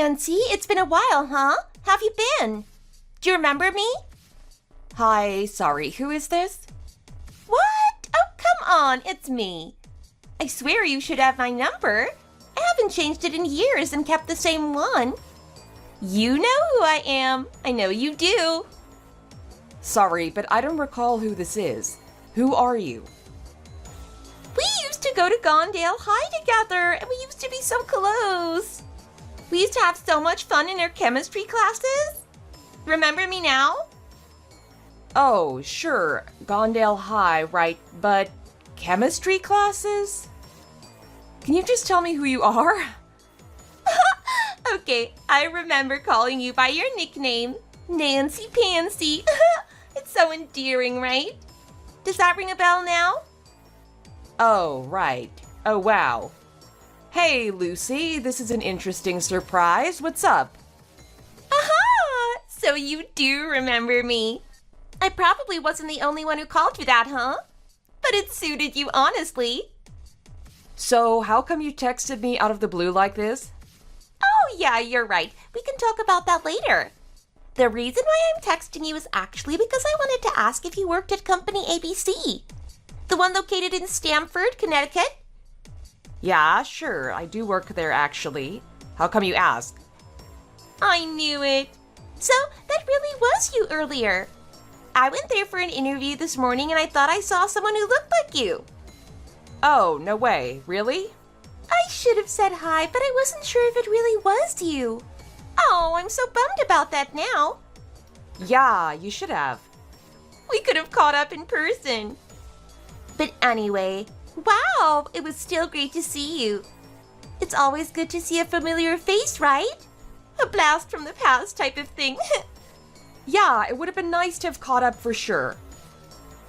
Nancy, it's been a while, huh? How have you been? Do you remember me? Hi, sorry, who is this? What? Oh, come on, it's me. I swear you should have my number. I haven't changed it in years and kept the same one. You know who I am. I know you do. Sorry, but I don't recall who this is. Who are you? We used to go to Gondale High together, and we used to be so close. We used to have so much fun in our chemistry classes. Remember me now? Oh, sure, Gondale High, right, but chemistry classes? Can you just tell me who you are? Okay, I remember calling you by your nickname, Nancy Pansy. It's so endearing, right? Does that ring a bell now? Oh, right. Oh, wow. Hey, Lucy, this is an interesting surprise. What's up? Aha! So you do remember me. I probably wasn't the only one who called you that, huh? But it suited you, honestly. So, how come you texted me out of the blue like this? Oh, yeah, you're right. We can talk about that later. The reason why I'm texting you is actually because I wanted to ask if you worked at Company ABC, the one located in Stamford, Connecticut. Yeah, sure, I do work there actually. How come you ask? I knew it. So, that really was you earlier. I went there for an interview this morning and I thought I saw someone who looked like you. Oh, no way. Really? I should have said hi, but I wasn't sure if it really was you. Oh, I'm so bummed about that now. Yeah, you should have. We could have caught up in person. But anyway, wow, it was still great to see you. It's always good to see a familiar face, right? A blast from the past type of thing. Yeah, it would have been nice to have caught up for sure.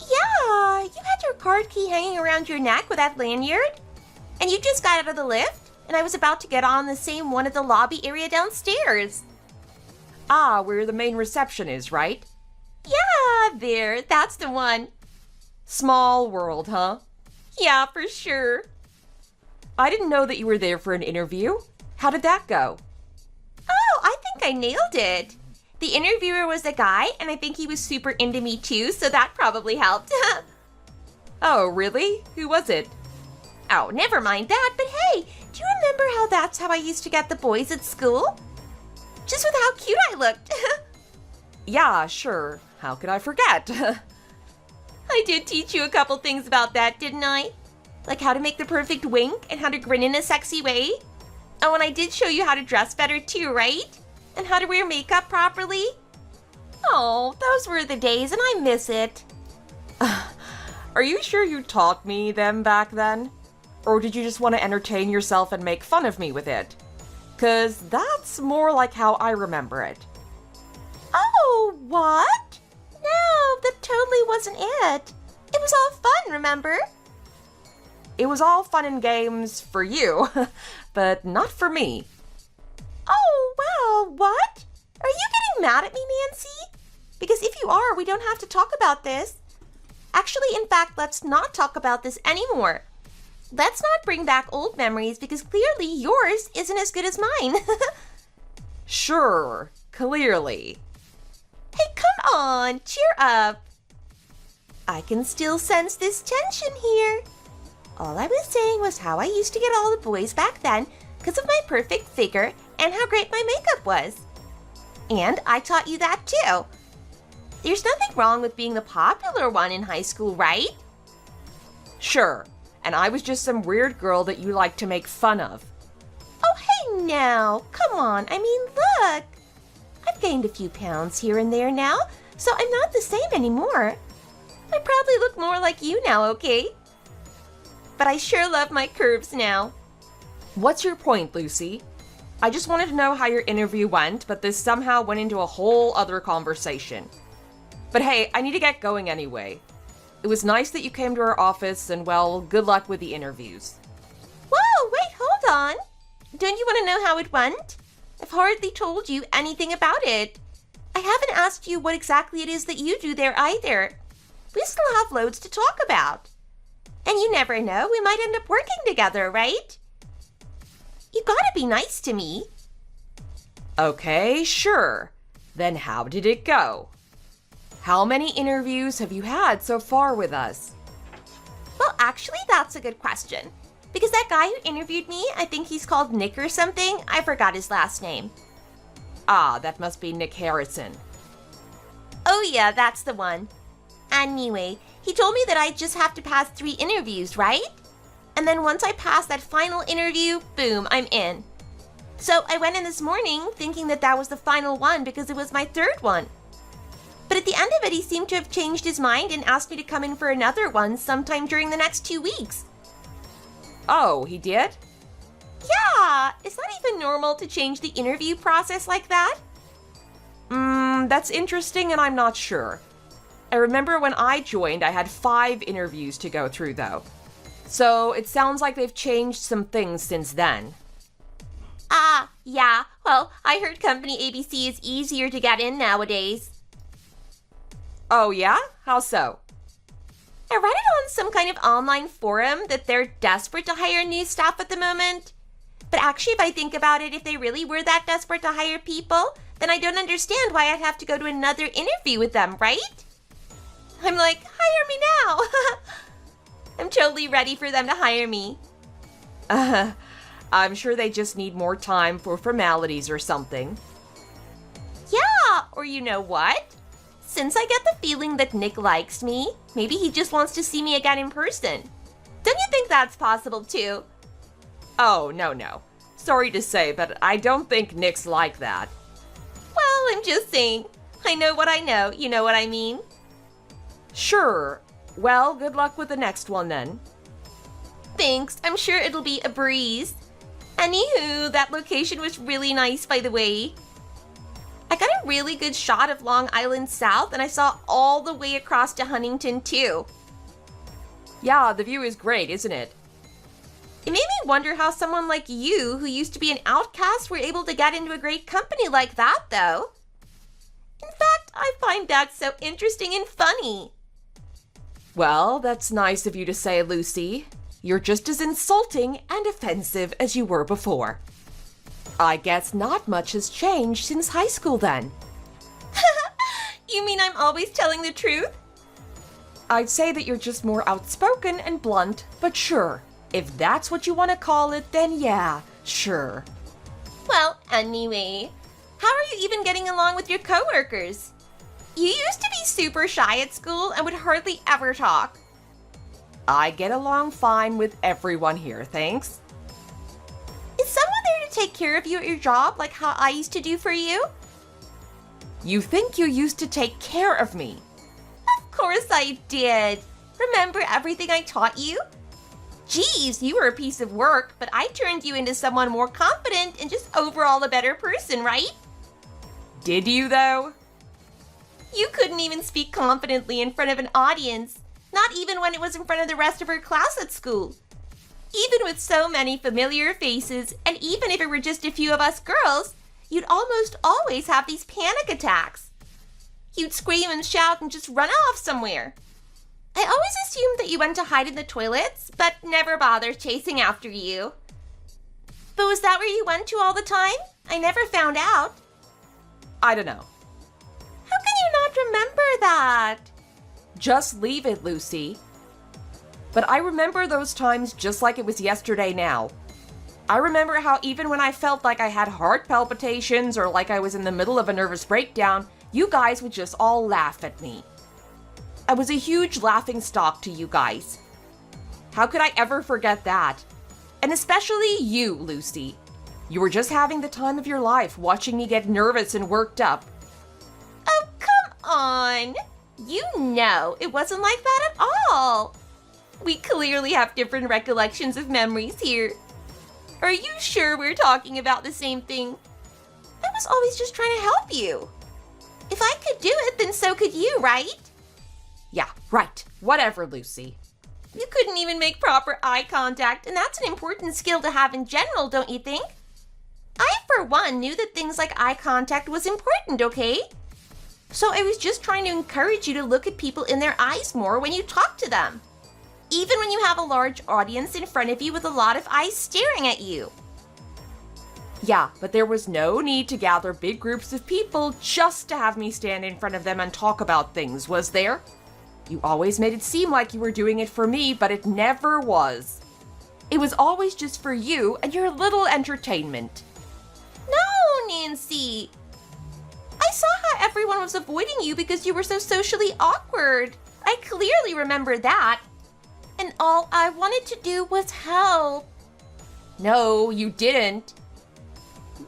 Yeah, you had your card key hanging around your neck with that lanyard. And you just got out of the lift, and I was about to get on the same one at the lobby area downstairs. Ah, where the main reception is, right? Yeah, there, that's the one. Small world, huh? Yeah, for sure. I didn't know that you were there for an interview. How did that go? Oh, I think I nailed it. The interviewer was a guy, and I think he was super into me too, so that probably helped. Oh, really? Who was it? Oh, never mind that, but hey, do you remember how that's how I used to get the boys at school? Just with how cute I looked. Yeah, sure. How could I forget? I did teach you a couple things about that, didn't I? Like how to make the perfect wink and how to grin in a sexy way. Oh, and I did show you how to dress better too, right? And how to wear makeup properly. Oh, those were the days and I miss it. Are you sure you taught me them back then? Or did you just want to entertain yourself and make fun of me with it? 'Cause that's more like how I remember it. Oh, what? No, that totally wasn't it. It was all fun, remember? It was all fun and games for you, but not for me. Oh, wow, what? Are you getting mad at me, Nancy? Because if you are, we don't have to talk about this. Actually, in fact, let's not talk about this anymore. Let's not bring back old memories because clearly yours isn't as good as mine. Sure, clearly. Hey, come on, cheer up. I can still sense this tension here. All I was saying was how I used to get all the boys back then because of my perfect figure and how great my makeup was. And I taught you that too. There's nothing wrong with being the popular one in high school, right? Sure, and I was just some weird girl that you like to make fun of. Oh, hey now, come on, I mean, look. I've gained a few pounds here and there now, so I'm not the same anymore. I probably look more like you now, okay? But I sure love my curves now. What's your point, Lucy? I just wanted to know how your interview went, but this somehow went into a whole other conversation. But hey, I need to get going anyway. It was nice that you came to our office, and well, good luck with the interviews. Whoa, wait, hold on. Don't you want to know how it went? I've hardly told you anything about it. I haven't asked you what exactly it is that you do there either. We still have loads to talk about. And you never know, we might end up working together, right? You gotta be nice to me. Okay, sure. Then how did it go? How many interviews have you had so far with us? Well, actually, that's a good question. Because that guy who interviewed me, I think he's called Nick or something. I forgot his last name. Ah, that must be Nick Harrison. Oh yeah, that's the one. Anyway, he told me that I just have to pass 3 interviews, right? And then once I pass that final interview, boom, I'm in. So I went in this morning thinking that that was the final one because it was my 3rd one. But at the end of it, he seemed to have changed his mind and asked me to come in for another one sometime during the next 2 weeks. Oh, he did? Yeah, is that even normal to change the interview process like that? That's interesting and I'm not sure. I remember when I joined, I had 5 interviews to go through though. So it sounds like they've changed some things since then. Yeah, well, I heard company ABC is easier to get in nowadays. Oh yeah? How so? I read it on some kind of online forum that they're desperate to hire new staff at the moment. But actually, if I think about it, if they really were that desperate to hire people, then I don't understand why I'd have to go to another interview with them, right? I'm like, hire me now. I'm totally ready for them to hire me. I'm sure they just need more time for formalities or something. Yeah, or you know what? Since I get the feeling that Nick likes me, maybe he just wants to see me again in person. Don't you think that's possible too? Oh, no. Sorry to say, but I don't think Nick's like that. Well, I'm just saying. I know what I know, you know what I mean? Sure. Well, good luck with the next one then. Thanks, I'm sure it'll be a breeze. Anywho, that location was really nice, by the way. I got a really good shot of Long Island South, and I saw all the way across to Huntington, too. Yeah, the view is great, isn't it? It made me wonder how someone like you, who used to be an outcast, were able to get into a great company like that, though. In fact, I find that so interesting and funny. Well, that's nice of you to say, Lucy. You're just as insulting and offensive as you were before. I guess not much has changed since high school then. You mean I'm always telling the truth? I'd say that you're just more outspoken and blunt, but sure. If that's what you want to call it, then yeah, sure. Well, anyway, how are you even getting along with your coworkers? You used to be super shy at school and would hardly ever talk. I get along fine with everyone here, thanks. Is someone there to take care of you at your job like how I used to do for you? You think you used to take care of me? Of course I did. Remember everything I taught you? Geez, you were a piece of work, but I turned you into someone more confident and just overall a better person, right? Did you, though? You couldn't even speak confidently in front of an audience, not even when it was in front of the rest of her class at school. Even with so many familiar faces, and even if it were just a few of us girls, you'd almost always have these panic attacks. You'd scream and shout and just run off somewhere. I always assumed that you went to hide in the toilets, but never bothered chasing after you. But was that where you went to all the time? I never found out. I don't know. How can you not remember that? Just leave it, Lucy. But I remember those times just like it was yesterday now. I remember how even when I felt like I had heart palpitations or like I was in the middle of a nervous breakdown, you guys would just all laugh at me. I was a huge laughing stock to you guys. How could I ever forget that? And especially you, Lucy. You were just having the time of your life watching me get nervous and worked up. Oh, come on. You know it wasn't like that at all. We clearly have different recollections of memories here. Are you sure we're talking about the same thing? I was always just trying to help you. If I could do it, then so could you, right? Yeah, right. Whatever, Lucy. You couldn't even make proper eye contact, and that's an important skill to have in general, don't you think? I, for one, knew that things like eye contact was important, okay? So I was just trying to encourage you to look at people in their eyes more when you talk to them. Even when you have a large audience in front of you with a lot of eyes staring at you. Yeah, but there was no need to gather big groups of people just to have me stand in front of them and talk about things, was there? You always made it seem like you were doing it for me, but it never was. It was always just for you and your little entertainment. No, Nancy. I saw how everyone was avoiding you because you were so socially awkward. I clearly remember that. And all I wanted to do was help. No, you didn't.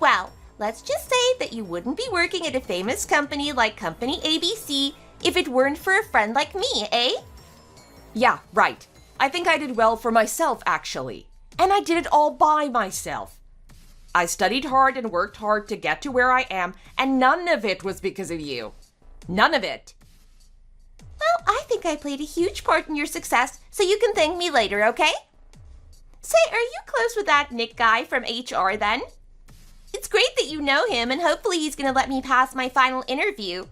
Well, let's just say that you wouldn't be working at a famous company like Company ABC if it weren't for a friend like me, eh? Yeah, right. I think I did well for myself, actually. And I did it all by myself. I studied hard and worked hard to get to where I am, and none of it was because of you. None of it. Well, I think I played a huge part in your success, so you can thank me later, okay? Say, are you close with that Nick guy from HR then? It's great that you know him, and hopefully he's going to let me pass my final interview.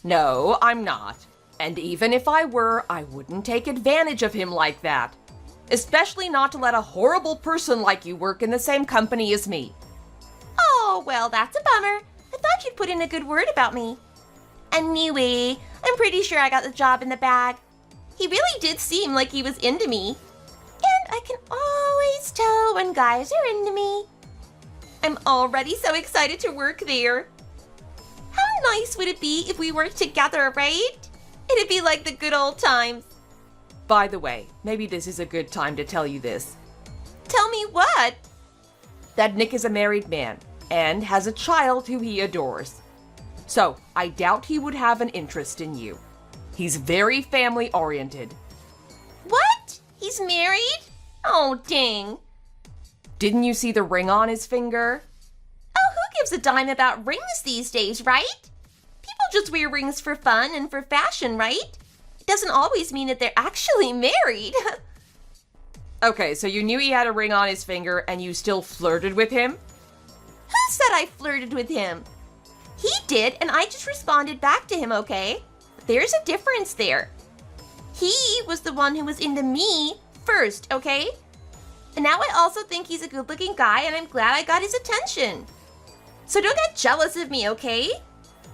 No, I'm not. And even if I were, I wouldn't take advantage of him like that. Especially not to let a horrible person like you work in the same company as me. Oh, well, that's a bummer. I thought you'd put in a good word about me. Anyway, I'm pretty sure I got the job in the bag. He really did seem like he was into me. And I can always tell when guys are into me. I'm already so excited to work there. How nice would it be if we worked together, right? It'd be like the good old times. By the way, maybe this is a good time to tell you this. Tell me what? That Nick is a married man and has a child who he adores. So, I doubt he would have an interest in you. He's very family-oriented. What? He's married? Oh, dang. Didn't you see the ring on his finger? Oh, who gives a dime about rings these days, right? People just wear rings for fun and for fashion, right? It doesn't always mean that they're actually married. Okay, so you knew he had a ring on his finger and you still flirted with him? Who said I flirted with him? He did, and I just responded back to him, okay? There's a difference there. He was the one who was into me first, okay? And now I also think he's a good-looking guy, and I'm glad I got his attention. So don't get jealous of me, okay?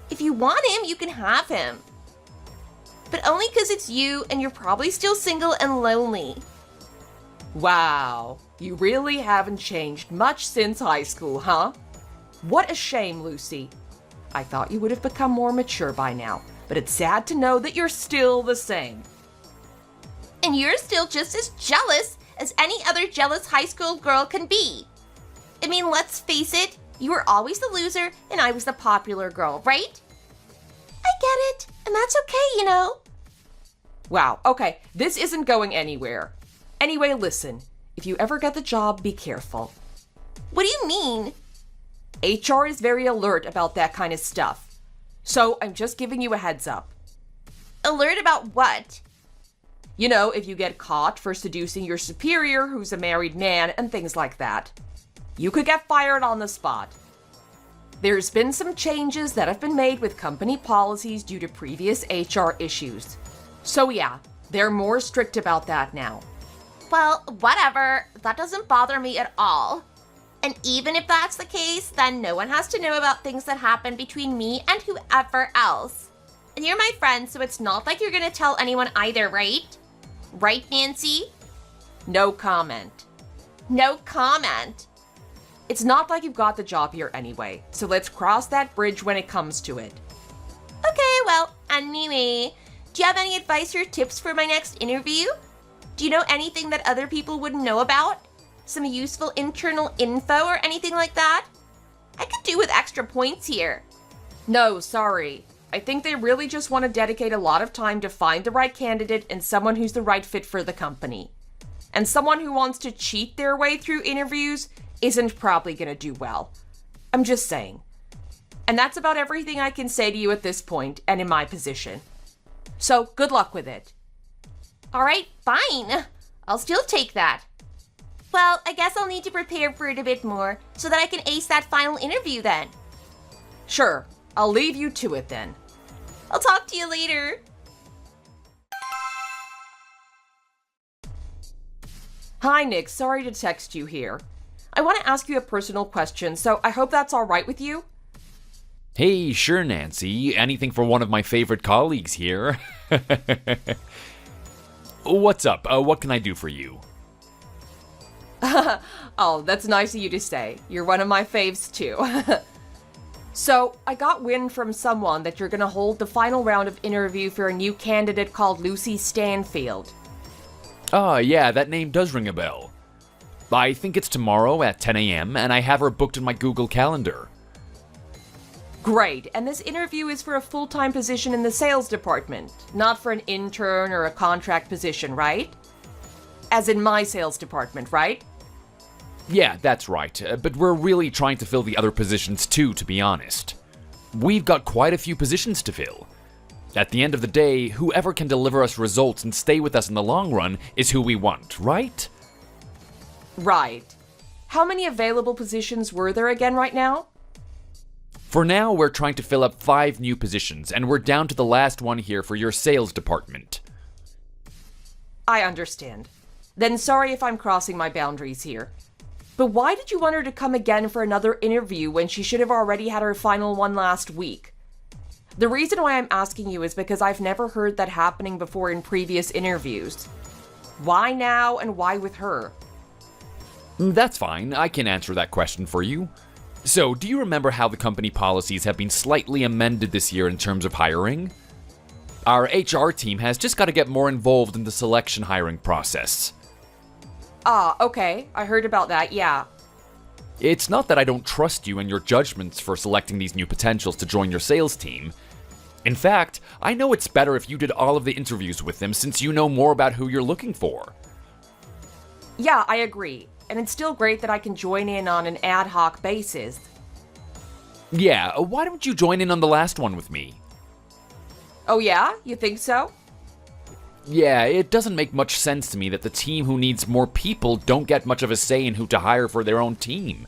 If you want him, you can have him. But only because it's you, and you're probably still single and lonely. Wow, you really haven't changed much since high school, huh? What a shame, Lucy. I thought you would have become more mature by now, but it's sad to know that you're still the same. And you're still just as jealous as any other jealous high school girl can be. I mean, let's face it, you were always the loser and I was the popular girl, right? I get it, and that's okay, you know. Wow, okay, this isn't going anywhere. Anyway, listen, if you ever get the job, be careful. What do you mean? HR is very alert about that kind of stuff. So I'm just giving you a heads up. Alert about what? You know, if you get caught for seducing your superior who's a married man and things like that. You could get fired on the spot. There's been some changes that have been made with company policies due to previous HR issues. So yeah, they're more strict about that now. Well, whatever. That doesn't bother me at all. And even if that's the case, then no one has to know about things that happen between me and whoever else. And you're my friend, so it's not like you're gonna tell anyone either, right? Right, Nancy? No comment. No comment. It's not like you've got the job here anyway, so let's cross that bridge when it comes to it. Okay, well, anyway, do you have any advice or tips for my next interview? Do you know anything that other people wouldn't know about? Some useful internal info or anything like that? I could do with extra points here. No, sorry. I think they really just want to dedicate a lot of time to find the right candidate and someone who's the right fit for the company. And someone who wants to cheat their way through interviews isn't probably going to do well. I'm just saying. And that's about everything I can say to you at this point and in my position. So, good luck with it. All right, fine. I'll still take that. Well, I guess I'll need to prepare for it a bit more so that I can ace that final interview then. Sure, I'll leave you to it then. I'll talk to you later. Hi, Nick. Sorry to text you here. I want to ask you a personal question, so I hope that's all right with you. Hey, sure, Nancy. Anything for one of my favorite colleagues here. What's up? What can I do for you? Oh, that's nice of you to say. You're one of my faves, too. So, I got wind from someone that you're gonna hold the final round of interview for a new candidate called Lucy Stanfield. Yeah, that name does ring a bell. I think it's tomorrow at 10 a.m., and I have her booked in my Google Calendar. Great, and this interview is for a full-time position in the sales department, not for an intern or a contract position, right? As in my sales department, right? Yeah, that's right, but we're really trying to fill the other positions too, to be honest. We've got quite a few positions to fill. At the end of the day, whoever can deliver us results and stay with us in the long run is who we want, right? Right. How many available positions were there again right now? For now, we're trying to fill up 5 new positions, and we're down to the last one here for your sales department. I understand. Then sorry if I'm crossing my boundaries here. But why did you want her to come again for another interview when she should have already had her final one last week? The reason why I'm asking you is because I've never heard that happening before in previous interviews. Why now and why with her? That's fine, I can answer that question for you. So, do you remember how the company policies have been slightly amended this year in terms of hiring? Our HR team has just got to get more involved in the selection hiring process. Ah, okay. I heard about that, yeah. It's not that I don't trust you and your judgments for selecting these new potentials to join your sales team. In fact, I know it's better if you did all of the interviews with them since you know more about who you're looking for. Yeah, I agree. And it's still great that I can join in on an ad hoc basis. Yeah, why don't you join in on the last one with me? Oh yeah? You think so? Yeah, it doesn't make much sense to me that the team who needs more people don't get much of a say in who to hire for their own team.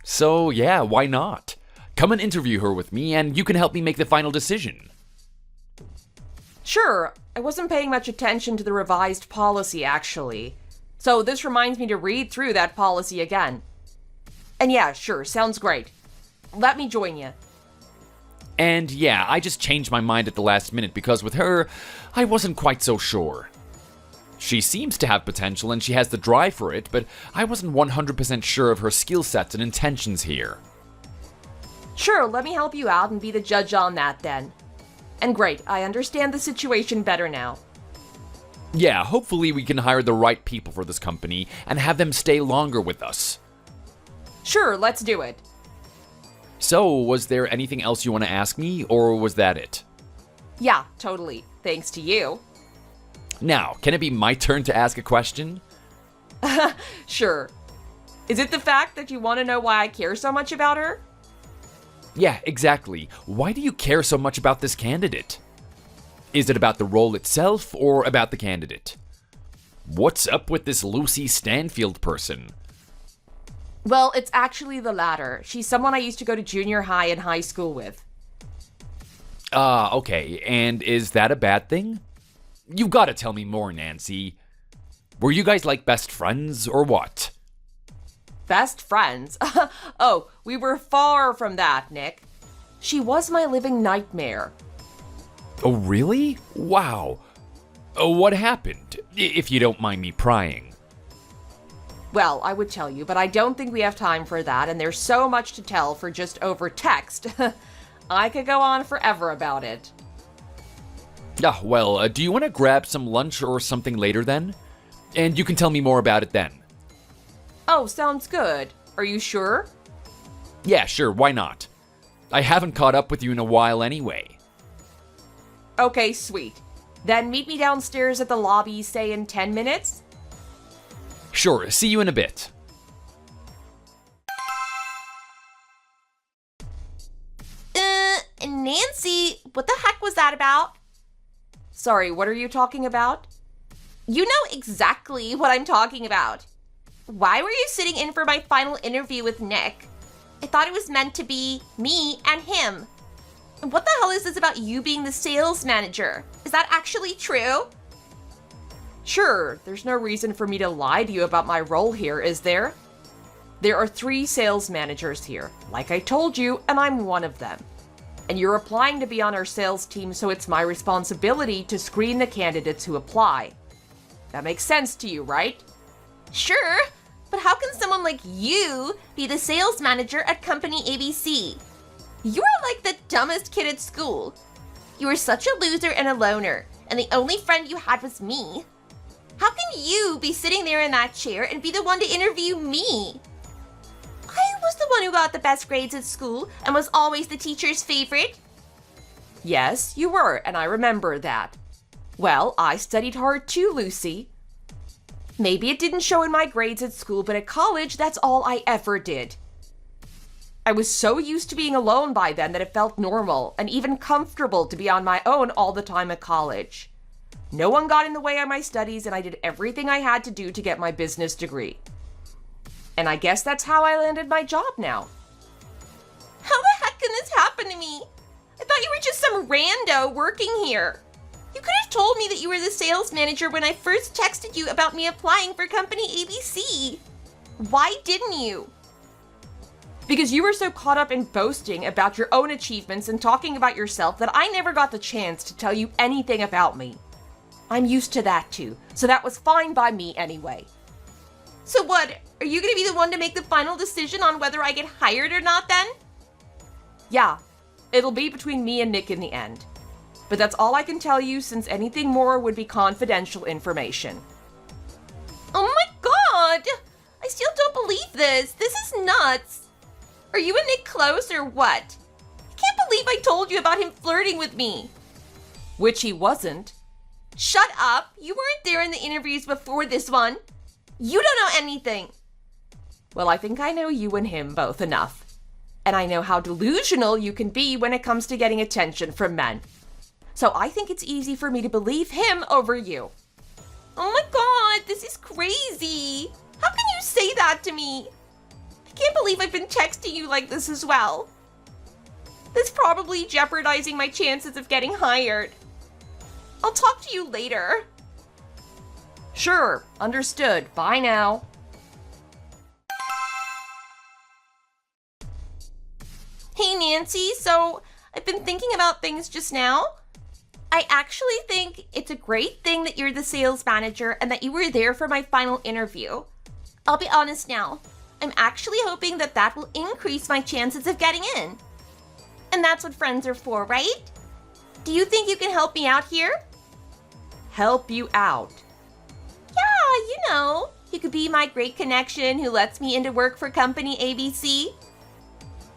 So yeah, why not? Come and interview her with me and you can help me make the final decision. Sure, I wasn't paying much attention to the revised policy actually. So this reminds me to read through that policy again. And yeah, sure, sounds great. Let me join you. And yeah, I just changed my mind at the last minute because with her, I wasn't quite so sure. She seems to have potential and she has the drive for it, but I wasn't 100% sure of her skill sets and intentions here. Sure, let me help you out and be the judge on that then. And great, I understand the situation better now. Yeah, hopefully we can hire the right people for this company and have them stay longer with us. Sure, let's do it. So, was there anything else you want to ask me, or was that it? Yeah, totally. Thanks to you. Now, can it be my turn to ask a question? Sure. Is it the fact that you want to know why I care so much about her? Yeah, exactly. Why do you care so much about this candidate? Is it about the role itself, or about the candidate? What's up with this Lucy Stanfield person? Well, it's actually the latter. She's someone I used to go to junior high and high school with. Okay. And is that a bad thing? You gotta tell me more, Nancy. Were you guys like best friends, or what? Best friends? Oh, we were far from that, Nick. She was my living nightmare. Oh, really? Wow. What happened, if you don't mind me prying? Well, I would tell you, but I don't think we have time for that, and there's so much to tell for just over text. I could go on forever about it. Well, do you want to grab some lunch or something later then? And you can tell me more about it then. Oh, sounds good. Are you sure? Yeah, sure, why not? I haven't caught up with you in a while anyway. Okay, sweet. Then meet me downstairs at the lobby, say in 10 minutes? Sure, see you in a bit. Nancy, what the heck was that about? Sorry, what are you talking about? You know exactly what I'm talking about. Why were you sitting in for my final interview with Nick? I thought it was meant to be me and him. And what the hell is this about you being the sales manager? Is that actually true? Sure, there's no reason for me to lie to you about my role here, is there? There are 3 sales managers here, like I told you, and I'm one of them. And you're applying to be on our sales team, so it's my responsibility to screen the candidates who apply. That makes sense to you, right? Sure, but how can someone like you be the sales manager at Company ABC? You are like the dumbest kid at school. You were such a loser and a loner, and the only friend you had was me. How can you be sitting there in that chair and be the one to interview me? I was the one who got the best grades at school and was always the teacher's favorite. Yes, you were, and I remember that. Well, I studied hard too, Lucy. Maybe it didn't show in my grades at school, but at college, that's all I ever did. I was so used to being alone by then that it felt normal and even comfortable to be on my own all the time at college. No one got in the way of my studies, and I did everything I had to do to get my business degree. And I guess that's how I landed my job now. How the heck can this happen to me? I thought you were just some rando working here. You could have told me that you were the sales manager when I first texted you about me applying for Company ABC. Why didn't you? Because you were so caught up in boasting about your own achievements and talking about yourself that I never got the chance to tell you anything about me. I'm used to that too, so that was fine by me anyway. So what, are you going to be the one to make the final decision on whether I get hired or not then? Yeah, it'll be between me and Nick in the end. But that's all I can tell you, since anything more would be confidential information. Oh my god! I still don't believe this. This is nuts. Are you and Nick close or what? I can't believe I told you about him flirting with me. Which he wasn't. Shut up. You weren't there in the interviews before this one. You don't know anything. Well, I think I know you and him both enough. And I know how delusional you can be when it comes to getting attention from men. So I think it's easy for me to believe him over you. Oh my god, this is crazy. How can you say that to me? I can't believe I've been texting you like this as well. This is probably jeopardizing my chances of getting hired. I'll talk to you later. Sure, understood. Bye now. Hey Nancy, so I've been thinking about things just now. I actually think it's a great thing that you're the sales manager and that you were there for my final interview. I'll be honest now, I'm actually hoping that that will increase my chances of getting in. And that's what friends are for, right? Do you think you can help me out here? Help you out? Yeah, you know, you could be my great connection who lets me into work for Company ABC.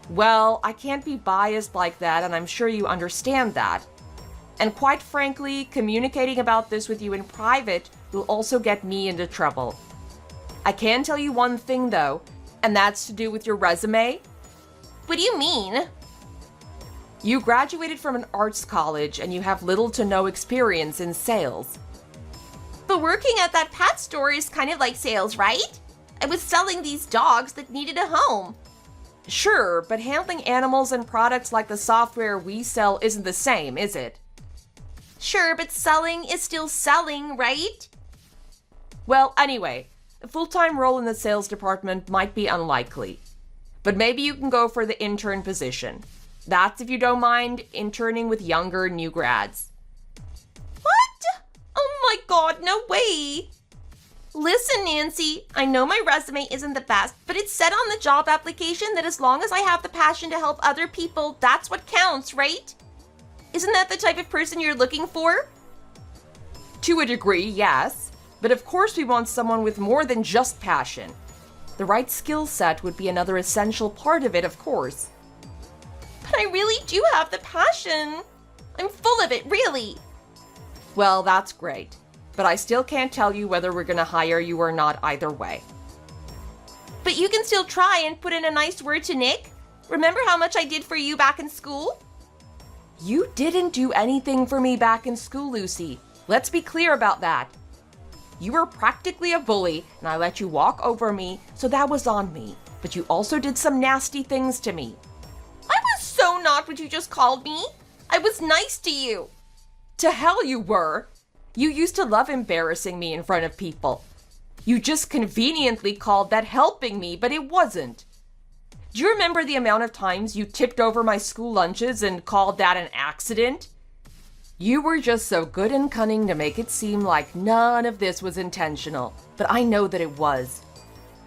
Well, I can't be biased like that, and I'm sure you understand that. And quite frankly, communicating about this with you in private will also get me into trouble. I can tell you one thing though, and that's to do with your resume. What do you mean? You graduated from an arts college and you have little to no experience in sales. But working at that pet store is kind of like sales, right? I was selling these dogs that needed a home. Sure, but handling animals and products like the software we sell isn't the same, is it? Sure, but selling is still selling, right? Well, anyway, a full-time role in the sales department might be unlikely. But maybe you can go for the intern position. That's if you don't mind interning with younger new grads. What? Oh my god, no way! Listen, Nancy, I know my resume isn't the best, but it said on the job application that as long as I have the passion to help other people, that's what counts, right? Isn't that the type of person you're looking for? To a degree, yes. But of course we want someone with more than just passion. The right skill set would be another essential part of it, of course. But I really do have the passion. I'm full of it, really. Well, that's great. But I still can't tell you whether we're gonna hire you or not either way. But you can still try and put in a nice word to Nick. Remember how much I did for you back in school? You didn't do anything for me back in school, Lucy. Let's be clear about that. You were practically a bully, and I let you walk over me, so that was on me. But you also did some nasty things to me. I was so not what you just called me. I was nice to you. To hell you were. You used to love embarrassing me in front of people. You just conveniently called that helping me, but it wasn't. Do you remember the amount of times you tipped over my school lunches and called that an accident? You were just so good and cunning to make it seem like none of this was intentional, but I know that it was.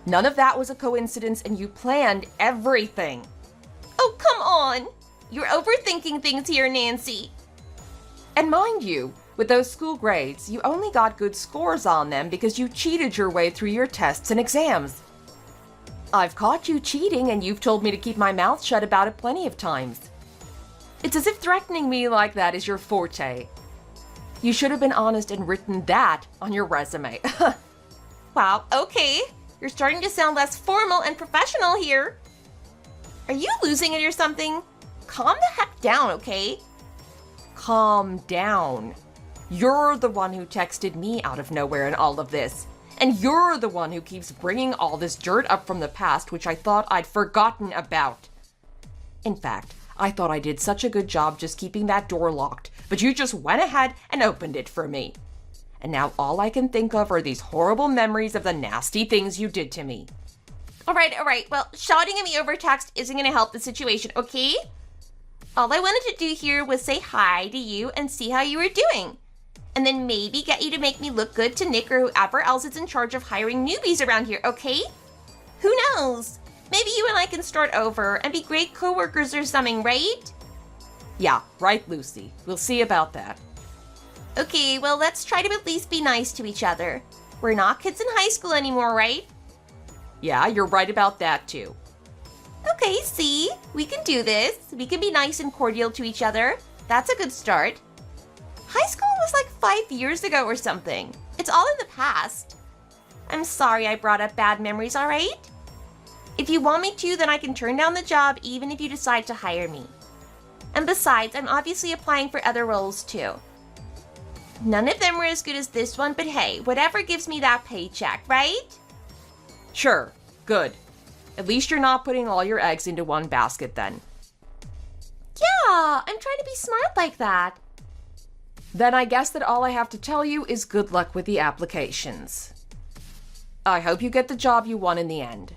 None of that was a coincidence, and you planned everything. Oh, come on! You're overthinking things here, Nancy. And mind you, with those school grades, you only got good scores on them because you cheated your way through your tests and exams. I've caught you cheating, and you've told me to keep my mouth shut about it plenty of times. It's as if threatening me like that is your forte. You should have been honest and written that on your resume. Wow, okay. You're starting to sound less formal and professional here. Are you losing it or something? Calm the heck down, okay? Calm down. You're the one who texted me out of nowhere in all of this. And you're the one who keeps bringing all this dirt up from the past, which I thought I'd forgotten about. In fact, I thought I did such a good job just keeping that door locked, but you just went ahead and opened it for me. And now all I can think of are these horrible memories of the nasty things you did to me. All right. Well, shouting at me over text isn't going to help the situation, okay? All I wanted to do here was say hi to you and see how you were doing. And then maybe get you to make me look good to Nick or whoever else is in charge of hiring newbies around here, okay? Who knows? Maybe you and I can start over and be great coworkers or something, right? Yeah, right, Lucy. We'll see about that. Okay, well, let's try to at least be nice to each other. We're not kids in high school anymore, right? Yeah, you're right about that too. Okay, see? We can do this. We can be nice and cordial to each other. That's a good start. High school was like 5 years ago or something. It's all in the past. I'm sorry I brought up bad memories, all right? If you want me to, then I can turn down the job even if you decide to hire me. And besides, I'm obviously applying for other roles too. None of them were as good as this one, but hey, whatever gives me that paycheck, right? Sure, good. At least you're not putting all your eggs into one basket then. Yeah, I'm trying to be smart like that. Then I guess that all I have to tell you is good luck with the applications. I hope you get the job you want in the end.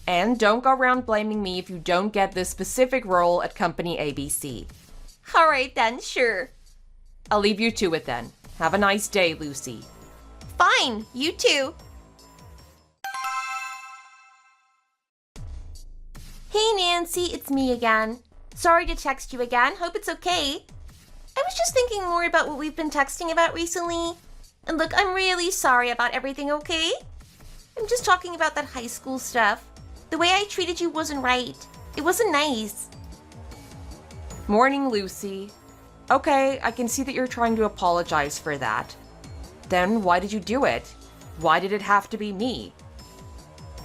And don't go around blaming me if you don't get this specific role at Company ABC. All right then, sure. I'll leave you to it then. Have a nice day, Lucy. Fine, you too. Hey Nancy, it's me again. Sorry to text you again, hope it's okay. I was just thinking more about what we've been texting about recently. And look, I'm really sorry about everything, okay? I'm just talking about that high school stuff. The way I treated you wasn't right. It wasn't nice. Morning, Lucy. Okay, I can see that you're trying to apologize for that. Then why did you do it? Why did it have to be me?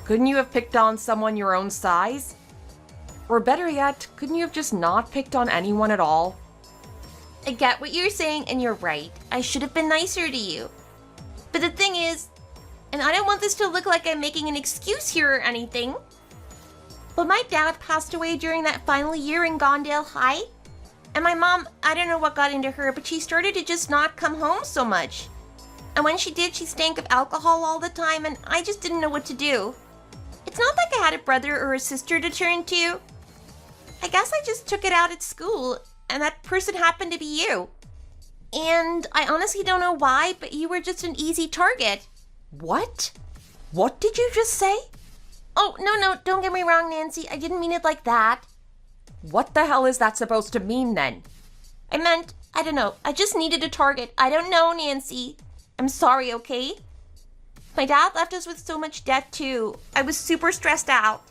Couldn't you have picked on someone your own size? Or better yet, couldn't you have just not picked on anyone at all? I get what you're saying, and you're right. I should have been nicer to you. But the thing is, and I don't want this to look like I'm making an excuse here or anything, but my dad passed away during that final year in Gondale High. And my mom, I don't know what got into her, but she started to just not come home so much. And when she did, she stank of alcohol all the time, and I just didn't know what to do. It's not like I had a brother or a sister to turn to. I guess I just took it out at school, and that person happened to be you. And I honestly don't know why, but you were just an easy target. What? What did you just say? Oh, no, don't get me wrong, Nancy. I didn't mean it like that. What the hell is that supposed to mean then? I meant, I don't know. I just needed a target. I don't know, Nancy. I'm sorry, okay? My dad left us with so much debt, too. I was super stressed out.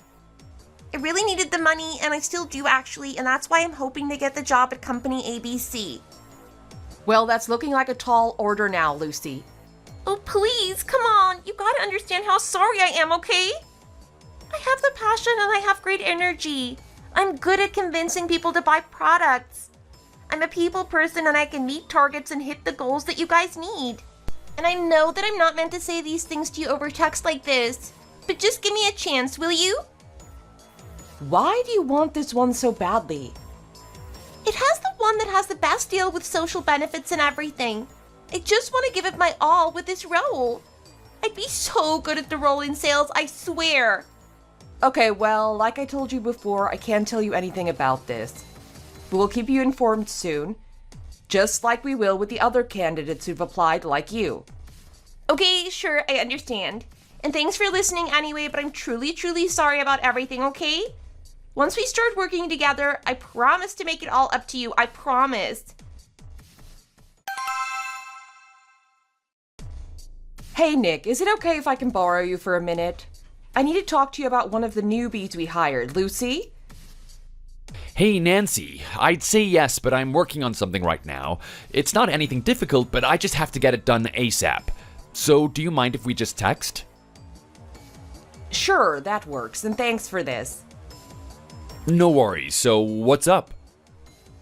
I really needed the money, and I still do, actually, and that's why I'm hoping to get the job at Company ABC. Well, that's looking like a tall order now, Lucy. Oh, please, come on. You gotta understand how sorry I am, okay? I have the passion and I have great energy. I'm good at convincing people to buy products. I'm a people person and I can meet targets and hit the goals that you guys need. And I know that I'm not meant to say these things to you over text like this, but just give me a chance, will you? Why do you want this one so badly? It has the one that has the best deal with social benefits and everything. I just want to give it my all with this role. I'd be so good at the role in sales, I swear. Okay, well, like I told you before, I can't tell you anything about this. But we'll keep you informed soon, just like we will with the other candidates who've applied like you. Okay, sure, I understand. And thanks for listening anyway, but I'm truly, truly sorry about everything, okay? Once we start working together, I promise to make it all up to you, I promise. Hey Nick, is it okay if I can borrow you for a minute? I need to talk to you about one of the newbies we hired, Lucy. Hey Nancy, I'd say yes, but I'm working on something right now. It's not anything difficult, but I just have to get it done ASAP. So do you mind if we just text? Sure, that works, and thanks for this. No worries, so what's up?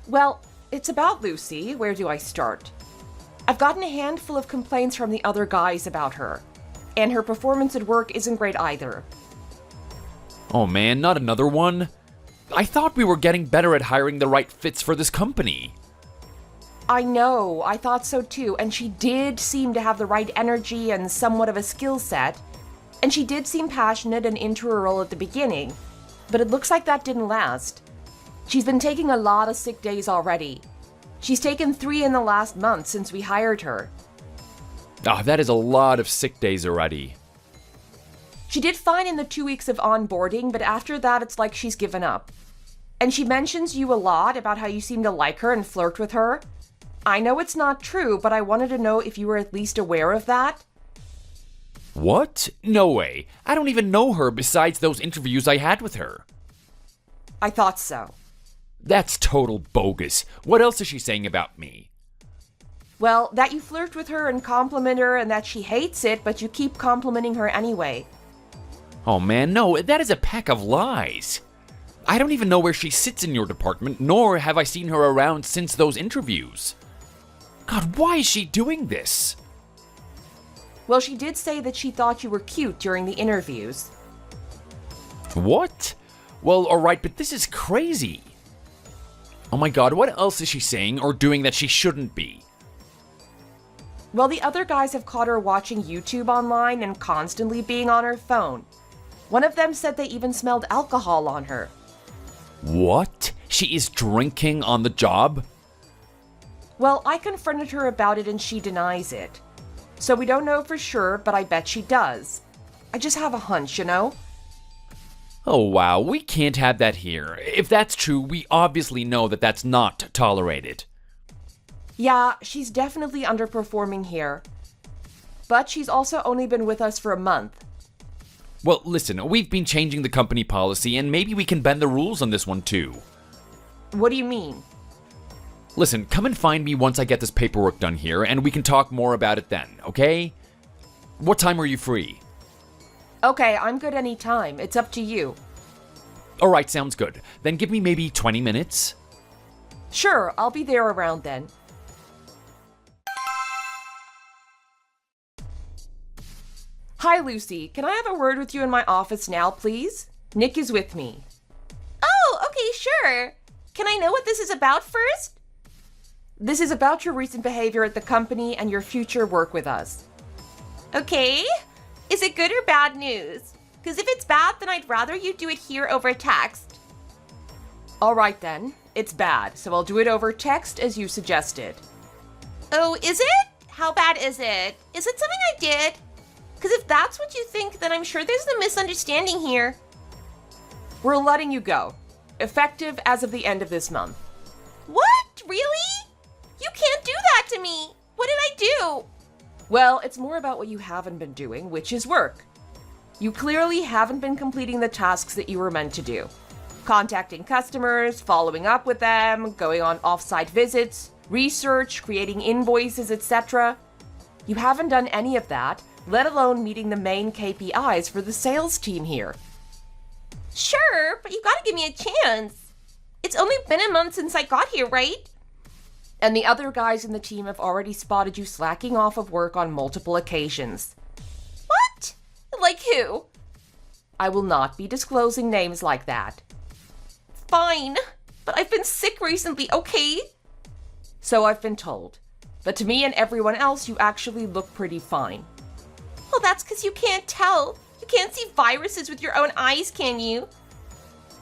Well, it's about Lucy. Where do I start? I've gotten a handful of complaints from the other guys about her, and her performance at work isn't great either. Oh man, not another one? I thought we were getting better at hiring the right fits for this company. I know, I thought so too, and she did seem to have the right energy and somewhat of a skill set, and she did seem passionate and into her role at the beginning, but it looks like that didn't last. She's been taking a lot of sick days already. She's taken 3 in the last month since we hired her. That is a lot of sick days already. She did fine in the 2 weeks of onboarding, but after that it's like she's given up. And she mentions you a lot about how you seem to like her and flirt with her. I know it's not true, but I wanted to know if you were at least aware of that. What? No way. I don't even know her besides those interviews I had with her. I thought so. That's total bogus. What else is she saying about me? Well, that you flirt with her and compliment her and that she hates it, but you keep complimenting her anyway. Oh man, no, that is a pack of lies. I don't even know where she sits in your department, nor have I seen her around since those interviews. God, why is she doing this? Well, she did say that she thought you were cute during the interviews. What? Well, alright, but this is crazy. Oh my god, what else is she saying or doing that she shouldn't be? Well, the other guys have caught her watching YouTube online and constantly being on her phone. One of them said they even smelled alcohol on her. What? She is drinking on the job? Well, I confronted her about it and she denies it. So we don't know for sure, but I bet she does. I just have a hunch, you know? Oh wow, we can't have that here. If that's true, we obviously know that that's not tolerated. Yeah, she's definitely underperforming here. But she's also only been with us for a month. Well, listen, we've been changing the company policy and maybe we can bend the rules on this one too. What do you mean? Listen, come and find me once I get this paperwork done here and we can talk more about it then, okay? What time are you free? Okay, I'm good anytime. It's up to you. Alright, sounds good. Then give me maybe 20 minutes. Sure, I'll be there around then. Hi, Lucy. Can I have a word with you in my office now, please? Nick is with me. Oh, okay, sure. Can I know what this is about first? This is about your recent behavior at the company and your future work with us. Okay. Is it good or bad news? Because if it's bad, then I'd rather you do it here over text. All right then. It's bad, so I'll do it over text as you suggested. Oh, is it? How bad is it? Is it something I did? Because if that's what you think, then I'm sure there's a misunderstanding here. We're letting you go. Effective as of the end of this month. What? Really? You can't do that to me. What did I do? Well, it's more about what you haven't been doing, which is work. You clearly haven't been completing the tasks that you were meant to do. Contacting customers, following up with them, going on off-site visits, research, creating invoices, etc. You haven't done any of that, let alone meeting the main KPIs for the sales team here. Sure, but you gotta give me a chance. It's only been a month since I got here, right? And the other guys in the team have already spotted you slacking off of work on multiple occasions. What? Like who? I will not be disclosing names like that. Fine, but I've been sick recently, okay? So I've been told. But to me and everyone else, you actually look pretty fine. Well, that's because you can't tell. You can't see viruses with your own eyes, can you?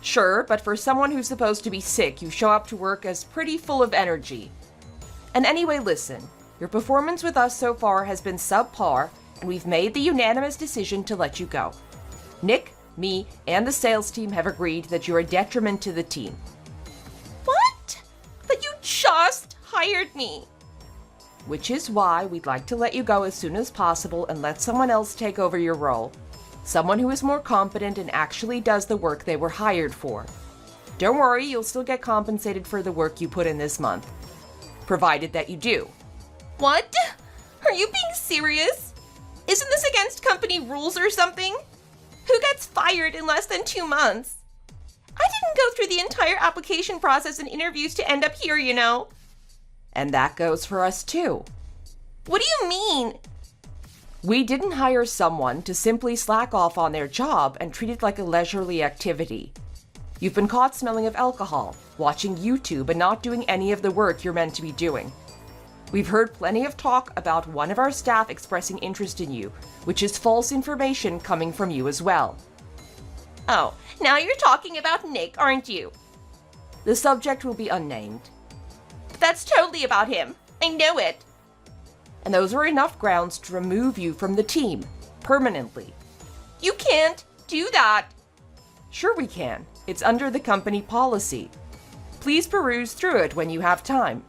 Sure, but for someone who's supposed to be sick, you show up to work as pretty full of energy. And anyway, listen, your performance with us so far has been subpar, and we've made the unanimous decision to let you go. Nick, me, and the sales team have agreed that you're a detriment to the team. What? But you just hired me. Which is why we'd like to let you go as soon as possible and let someone else take over your role. Someone who is more competent and actually does the work they were hired for. Don't worry, you'll still get compensated for the work you put in this month. Provided that you do. What? Are you being serious? Isn't this against company rules or something? Who gets fired in less than 2 months? I didn't go through the entire application process and interviews to end up here, you know. And that goes for us too. What do you mean? We didn't hire someone to simply slack off on their job and treat it like a leisurely activity. You've been caught smelling of alcohol, watching YouTube, and not doing any of the work you're meant to be doing. We've heard plenty of talk about one of our staff expressing interest in you, which is false information coming from you as well. Oh, now you're talking about Nick, aren't you? The subject will be unnamed. But that's totally about him. I know it. And those are enough grounds to remove you from the team, permanently. You can't do that. Sure we can. It's under the company policy. Please peruse through it when you have time.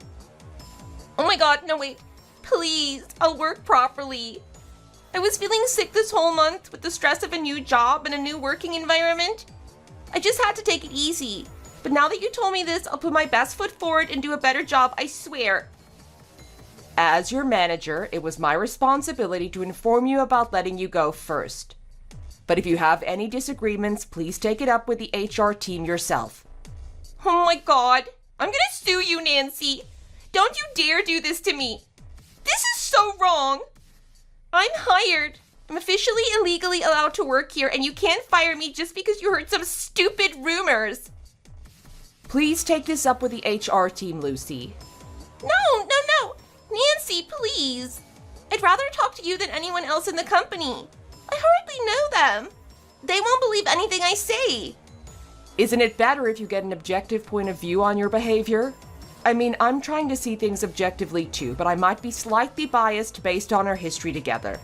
Oh my god, no wait. Please, I'll work properly. I was feeling sick this whole month with the stress of a new job and a new working environment. I just had to take it easy. But now that you told me this, I'll put my best foot forward and do a better job, I swear. As your manager, it was my responsibility to inform you about letting you go first. But if you have any disagreements, please take it up with the HR team yourself. Oh my god. I'm gonna sue you, Nancy. Don't you dare do this to me. This is so wrong. I'm hired. I'm officially and legally allowed to work here, and you can't fire me just because you heard some stupid rumors. Please take this up with the HR team, Lucy. No. Nancy, please. I'd rather talk to you than anyone else in the company. I hardly know them. They won't believe anything I say. Isn't it better if you get an objective point of view on your behavior? I mean, I'm trying to see things objectively too, but I might be slightly biased based on our history together.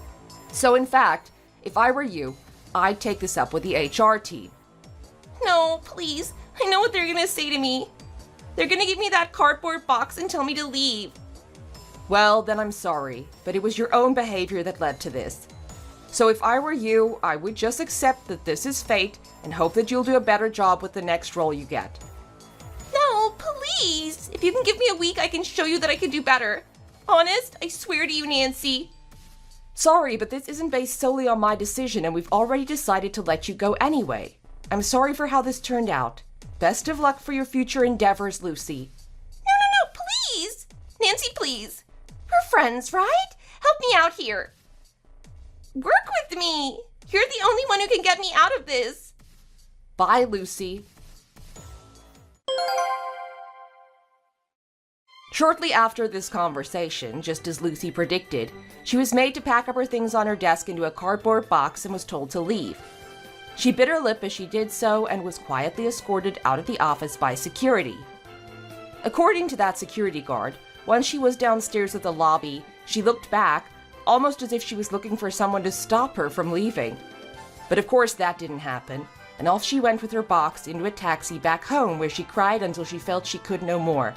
So in fact, if I were you, I'd take this up with the HR team. No, please. I know what they're gonna say to me. They're gonna give me that cardboard box and tell me to leave. Well, then I'm sorry, but it was your own behavior that led to this. So if I were you, I would just accept that this is fate and hope that you'll do a better job with the next role you get. No, please. If you can give me a week, I can show you that I can do better. Honest, I swear to you, Nancy. Sorry, but this isn't based solely on my decision, and we've already decided to let you go anyway. I'm sorry for how this turned out. Best of luck for your future endeavors, Lucy. No, please. Nancy, please. We're friends, right? Help me out here. Work with me. You're the only one who can get me out of this. Bye, Lucy. Shortly after this conversation, just as Lucy predicted, she was made to pack up her things on her desk into a cardboard box and was told to leave. She bit her lip as she did so and was quietly escorted out of the office by security. According to that security guard, once she was downstairs at the lobby, she looked back, almost as if she was looking for someone to stop her from leaving. But of course that didn't happen, and off she went with her box into a taxi back home where she cried until she felt she could no more.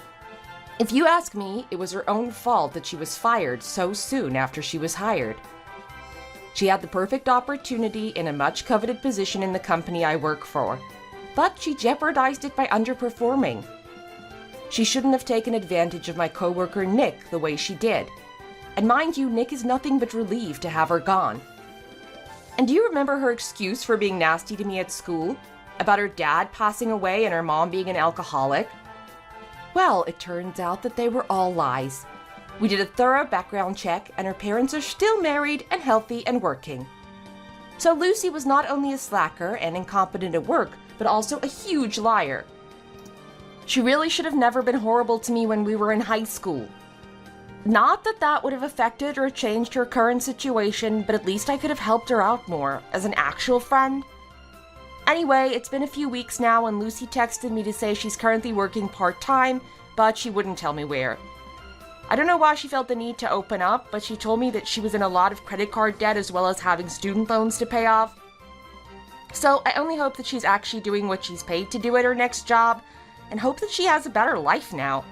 If you ask me, it was her own fault that she was fired so soon after she was hired. She had the perfect opportunity in a much coveted position in the company I work for, but she jeopardized it by underperforming. She shouldn't have taken advantage of my coworker Nick the way she did. And mind you, Nick is nothing but relieved to have her gone. And do you remember her excuse for being nasty to me at school? About her dad passing away and her mom being an alcoholic? Well, it turns out that they were all lies. We did a thorough background check, and her parents are still married and healthy and working. So Lucy was not only a slacker and incompetent at work, but also a huge liar. She really should have never been horrible to me when we were in high school. Not that that would have affected or changed her current situation, but at least I could have helped her out more, as an actual friend. Anyway, it's been a few weeks now, and Lucy texted me to say she's currently working part-time, but she wouldn't tell me where. I don't know why she felt the need to open up, but she told me that she was in a lot of credit card debt as well as having student loans to pay off. So I only hope that she's actually doing what she's paid to do at her next job, and hope that she has a better life now.